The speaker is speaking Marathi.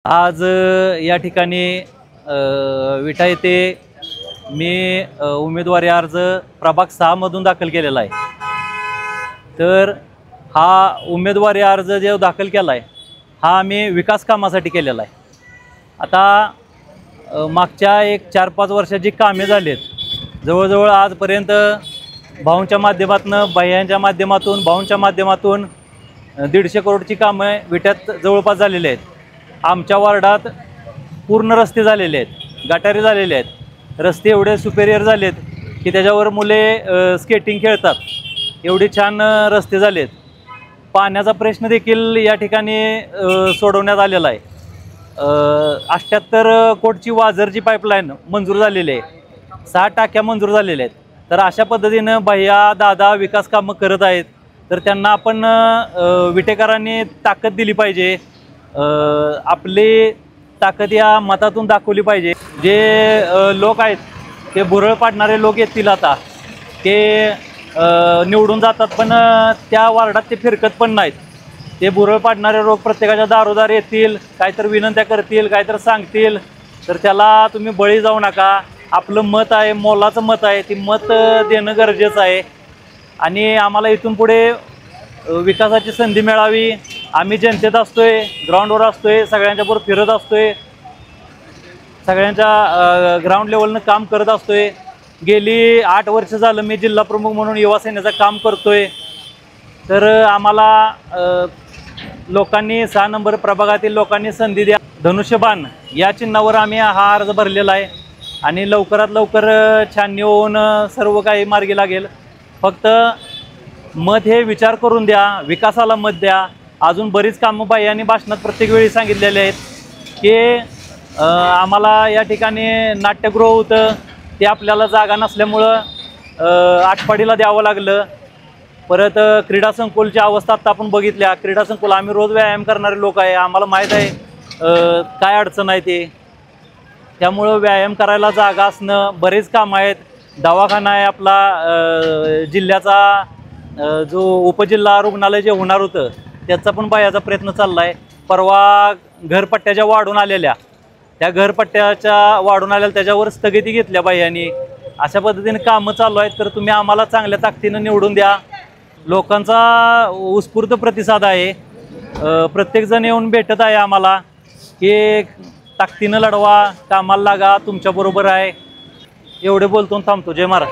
आज या ठिकाणी विटा येथे मी उमेदवारी अर्ज प्रभाग 6 मधून दाखल केलेला आहे। तर हा उमेदवारी अर्ज जो दाखल केला आहे हा आम्ही विकास कामासाठी केलेला आहे। आता मागच्या एक 4-5 वर्षाची कामे झालीत, जवळजवळ आजपर्यंत भाऊंच्या माध्यमातून, भैयांच्या माध्यमातून, भाऊंच्या माध्यमातून 150 करोडची कामे विट्यात जवळपास झालेली आहेत। आमच्या वार्डात पूर्ण रस्ते झालेले आहेत, गटारी झालेले आहेत, रस्ते एवढे सुपेरियर झालेत की त्याच्यावर मुले स्केटिंग खेळतात, एवढे छान रस्ते झालेत। पाण्याचा प्रश्न देखील या ठिकाणी सोडवण्यात आलेला आहे। 78 कोटीची वाझरची पाईपलाईन मंजूर झालेली आहे, 6 टाक्या मंजूर झालेल्या आहेत। तर अशा पद्धतीनं भैया दादा विकास कामं करत आहेत। तर त्यांना आपण विटेकरांनी ताकद दिली पाहिजे, आपली ताकद या मतातून दाखवली पाहिजे। जे लोक आहेत ते भुरळ पाडणारे लोक येतील, आता ते निवडून जातात पण त्या वार्डात ते फिरकत पण नाहीत। ते भुरळ पाडणारे लोक प्रत्येकाच्या दारोदार येतील, काहीतरी विनंत्या करतील, काहीतरी सांगतील, तर त्याला तुम्ही बळी जाऊ नका। आपलं मत आहे, मोलाचं मत आहे, ती मत देणं गरजेचं आहे। आणि आम्हाला इथून पुढे विकासाची संधी मिळावी। आम्ही जनतेत असतोय, ग्राउंडवर असतोय, सगळ्यांच्याबरोबर फिरत असतोय, सगळ्यांच्या ग्राउंड लेवलनं काम करत असतोय। गेली 8 वर्ष झालं मी जिल्हा प्रमुख म्हणून युवा सेनेचं काम करतोय। तर आम्हाला लोकांनी 6 नंबर प्रभागातील लोकांनी संधी द्या। धनुष्यबाण या चिन्हावर आम्ही हा अर्ज भरलेला आहे आणि लवकरात लवकर छाननी होऊन सर्व काही मार्गी लागेल। फक्त मत हे विचार करून द्या, विकासाला मत द्या। अजून बरीच कामं बाह्यांनी भाषणात प्रत्येक वेळी सांगितलेले आहेत की आम्हाला या ठिकाणी नाट्यगृह होतं, ते आपल्याला जागा नसल्यामुळं आटपाडीला द्यावं लागलं। परत क्रीडा संकुलची अवस्था आता आपण बघितल्या। क्रीडा संकुल आम्ही रोज व्यायाम करणारे लोक आहे, आम्हाला माहीत आहे काय अडचण आहे ते। त्यामुळं व्यायाम करायला जागा असणं, बरेच कामं आहेत। दवाखाना आहे आपला, जिल्ह्याचा जो उपजिल्हा रुग्णालय जे होणार होतं त्याचा पण बाह्याचा प्रयत्न चालला आहे। परवा घरपट्ट्याच्या वाढून आलेल्या, त्या घरपट्ट्याच्या वाढून आलेल्या त्याच्यावर स्थगिती घेतल्या बाह्यांनी। अशा पद्धतीने कामं चालू आहेत। तर तुम्ही आम्हाला चांगल्या ताकदीनं निवडून द्या। लोकांचा उत्स्फूर्त प्रतिसाद आहे, प्रत्येकजण येऊन भेटत आहे आम्हाला की ताकदीनं लढवा, कामाला लागा, तुमच्याबरोबर आहे। एवढे बोलतो थांबतो। जय महाराज।